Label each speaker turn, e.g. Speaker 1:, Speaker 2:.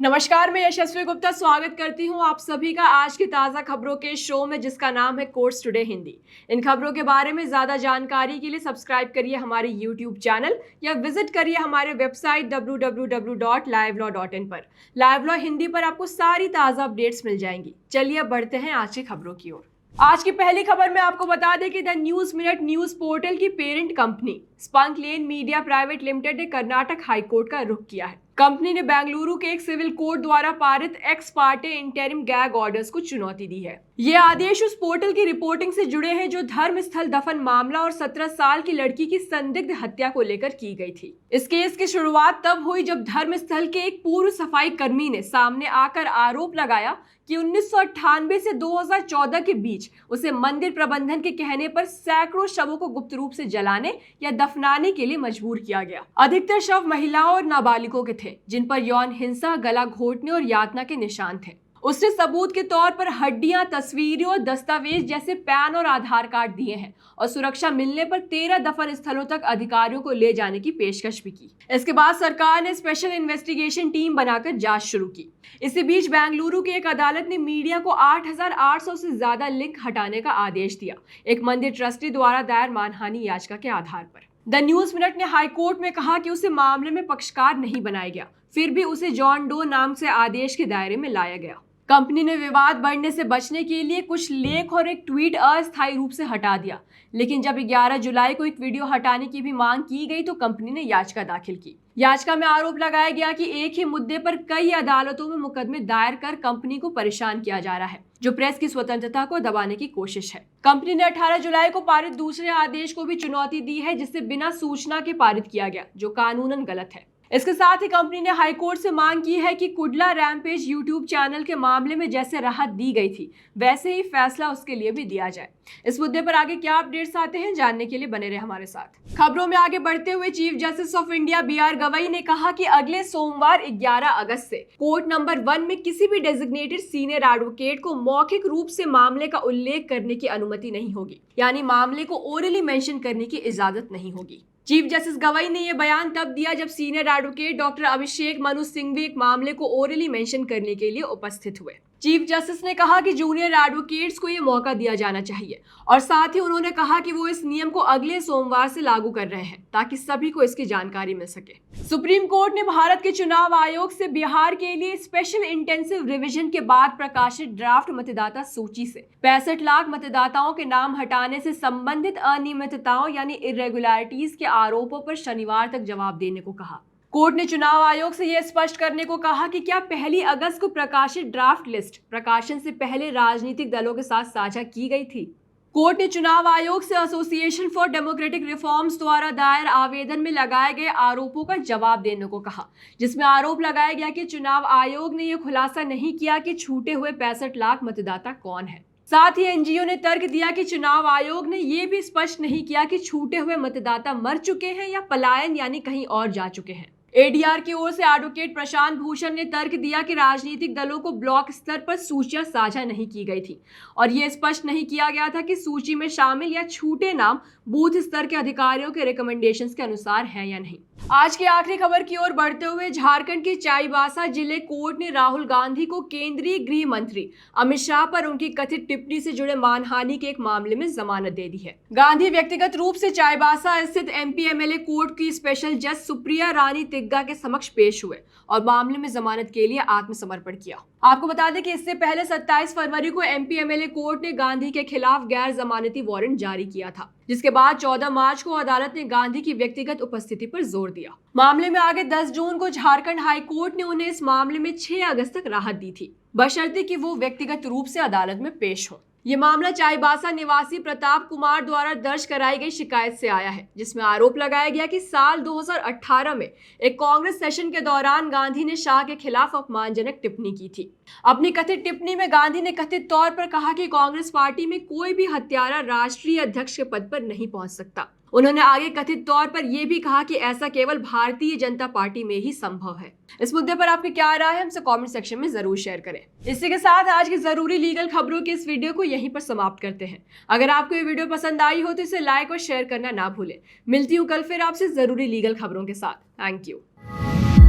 Speaker 1: नमस्कार, मैं यशस्वी गुप्ता स्वागत करती हूं आप सभी का आज की ताज़ा खबरों के शो में, जिसका नाम है कोर्स टुडे हिंदी। इन खबरों के बारे में ज़्यादा जानकारी के लिए सब्सक्राइब करिए हमारे YouTube चैनल या विजिट करिए हमारे वेबसाइट www.livelaw.in पर। लाइव लॉ हिंदी पर आपको सारी ताज़ा अपडेट्स मिल जाएंगी। चलिए अब बढ़ते हैं आज की खबरों की ओर। आज की पहली खबर में आपको बता दें कि the news minute news portal की पेरेंट कंपनी स्पंक लेन मीडिया प्राइवेट लिमिटेड ने कर्नाटक हाईकोर्ट का रुख किया है। कंपनी ने बेंगलुरु के एक सिविल कोर्ट द्वारा पारित x Partey interim gag orders को चुनौती दी है। ये आदेश उस पोर्टल की रिपोर्टिंग से जुड़े हैं जो धर्म स्थल दफन मामला और 17 साल की लड़की की संदिग्ध हत्या को लेकर की गई थी। इस केस की शुरुआत तब हुई जब धर्म स्थल के एक पूर्व सफाई कर्मी ने सामने आकर आरोप लगाया कि 1998 से 2014 के बीच उसे मंदिर प्रबंधन के कहने पर सैकड़ों शवों को गुप्त रूप से जलाने या दफनाने के लिए मजबूर किया गया। अधिकतर शव महिलाओं और नाबालिगों के थे, जिन पर यौन हिंसा, गला घोटने और यातना के निशान थे। उसने सबूत के तौर पर हड्डियां, तस्वीरें और दस्तावेज जैसे पैन और आधार कार्ड दिए हैं और सुरक्षा मिलने पर 13 दफन स्थलों तक अधिकारियों को ले जाने की पेशकश भी की। इसके बाद सरकार ने स्पेशल इन्वेस्टिगेशन टीम बनाकर जांच शुरू की। इसी बीच बेंगलुरु की एक अदालत ने मीडिया को 8,800 से ज्यादा लिंक हटाने का आदेश दिया, एक मंदिर ट्रस्टी द्वारा दायर मानहानि याचिका के आधार पर। द न्यूज मिनट ने हाईकोर्ट में कहा कि उसे मामले में पक्षकार नहीं बनाया गया, फिर भी उसे जॉन डो नाम से आदेश के दायरे में लाया गया। कंपनी ने विवाद बढ़ने से बचने के लिए कुछ लेख और एक ट्वीट अस्थायी रूप से हटा दिया, लेकिन जब 11 जुलाई को एक वीडियो हटाने की भी मांग की गई तो कंपनी ने याचिका दाखिल की। याचिका में आरोप लगाया गया कि एक ही मुद्दे पर कई अदालतों में मुकदमे दायर कर कंपनी को परेशान किया जा रहा है, जो प्रेस की स्वतंत्रता को दबाने की कोशिश है। कंपनी ने 18 जुलाई को पारित दूसरे आदेश को भी चुनौती दी है, जिसे बिना सूचना के पारित किया गया, जो कानूनन गलत है। इसके साथ ही कंपनी ने हाईकोर्ट से मांग की है कि कुडला रैम्पेज यूट्यूब चैनल के मामले में जैसे राहत दी गई थी, वैसे ही फैसला उसके लिए भी दिया जाए। इस मुद्दे पर आगे क्या अपडेट्स आते हैं, जानने के लिए बने रहे हमारे साथ। खबरों में आगे बढ़ते हुए chief justice of India BR Gavai ने कहा कि अगले सोमवार 11 अगस्त से कोर्ट नंबर 1 में किसी भी डेजिग्नेटेड सीनियर एडवोकेट को मौखिक रूप से मामले का उल्लेख करने की अनुमति नहीं होगी, यानी मामले को ओरली मेंशन करने की इजाजत नहीं होगी। चीफ जस्टिस गवई ने यह बयान तब दिया जब senior advocate doctor Abhishek Manu Singhvi एक मामले को ओरली मेंशन करने के लिए उपस्थित हुए। चीफ जस्टिस ने कहा कि जूनियर एडवोकेट्स को यह मौका दिया जाना चाहिए और साथ ही उन्होंने कहा कि वो इस नियम को अगले सोमवार से लागू कर रहे हैं ताकि सभी को इसकी जानकारी मिल सके। सुप्रीम कोर्ट ने भारत के चुनाव आयोग से बिहार के लिए स्पेशल इंटेंसिव रिवीजन के बाद प्रकाशित ड्राफ्ट मतदाता सूची से 65 लाख मतदाताओं के नाम हटाने से संबंधित अनियमितताओं यानी इरेगुलरिटीज के आरोपों पर शनिवार तक जवाब देने को कहा। कोर्ट ने चुनाव आयोग से यह स्पष्ट करने को कहा कि क्या 1 अगस्त को प्रकाशित ड्राफ्ट लिस्ट प्रकाशन से पहले राजनीतिक दलों के साथ साझा की गई थी। कोर्ट ने चुनाव आयोग से एसोसिएशन फॉर डेमोक्रेटिक रिफॉर्म्स द्वारा दायर आवेदन में लगाए गए आरोपों का जवाब देने को कहा, जिसमें आरोप लगाया गया कि चुनाव आयोग ने यह खुलासा नहीं किया कि छूटे हुए 65 लाख मतदाता कौन है। साथ ही एनजीओ ने तर्क दिया कि चुनाव आयोग ने यह भी स्पष्ट नहीं किया कि छूटे हुए मतदाता मर चुके हैं या पलायन यानी कहीं और जा चुके हैं। एडीआर की ओर से एडवोकेट प्रशांत भूषण ने तर्क दिया कि राजनीतिक दलों को ब्लॉक स्तर पर सूचियां साझा नहीं की गई थी और यह स्पष्ट नहीं किया गया था कि सूची में शामिल या छूटे नाम बूथ स्तर के अधिकारियों के रिकमेंडेशंस के अनुसार हैं या नहीं। आज की आखिरी खबर की ओर बढ़ते हुए झारखंड के चाईबासा जिले कोर्ट ने राहुल गांधी को केंद्रीय गृह मंत्री अमित शाह पर उनकी कथित टिप्पणी से जुड़े मानहानि के एक मामले में जमानत दे दी है। गांधी व्यक्तिगत रूप से चाईबासा स्थित MP MLA कोर्ट की स्पेशल जज सुप्रिया रानी तिग्गा के समक्ष पेश हुए और मामले में जमानत के लिए आत्मसमर्पण किया। आपको बता दें कि इससे पहले 27 फरवरी को MP MLA कोर्ट ने गांधी के खिलाफ गैर जमानती वारंट जारी किया था, जिसके बाद 14 मार्च को अदालत ने गांधी की व्यक्तिगत उपस्थिति पर जोर दिया। मामले में आगे 10 जून को झारखंड हाई कोर्ट ने उन्हें इस मामले में 6 अगस्त तक राहत दी थी, बशर्ते कि वो व्यक्तिगत रूप से अदालत में पेश हो। ये मामला चाईबासा निवासी प्रताप कुमार द्वारा दर्ज कराई गई शिकायत से आया है, जिसमें आरोप लगाया गया कि साल 2018 में एक कांग्रेस सेशन के दौरान गांधी ने शाह के खिलाफ अपमानजनक टिप्पणी की थी। अपनी कथित टिप्पणी में गांधी ने कथित तौर पर कहा कि कांग्रेस पार्टी में कोई भी हत्यारा राष्ट्रीय अध्यक्ष के पद पर नहीं पहुंच सकता। उन्होंने आगे कथित तौर पर यह भी कहा कि ऐसा केवल भारतीय जनता पार्टी में ही संभव है। इस मुद्दे पर आपकी क्या राय है, हमसे कमेंट सेक्शन में जरूर शेयर करें। इसी के साथ आज की जरूरी लीगल खबरों की इस वीडियो को यहीं पर समाप्त करते हैं। अगर आपको ये वीडियो पसंद आई हो तो इसे लाइक और शेयर करना ना भूलें। मिलती हूँ कल फिर आपसे जरूरी लीगल खबरों के साथ। Thank you.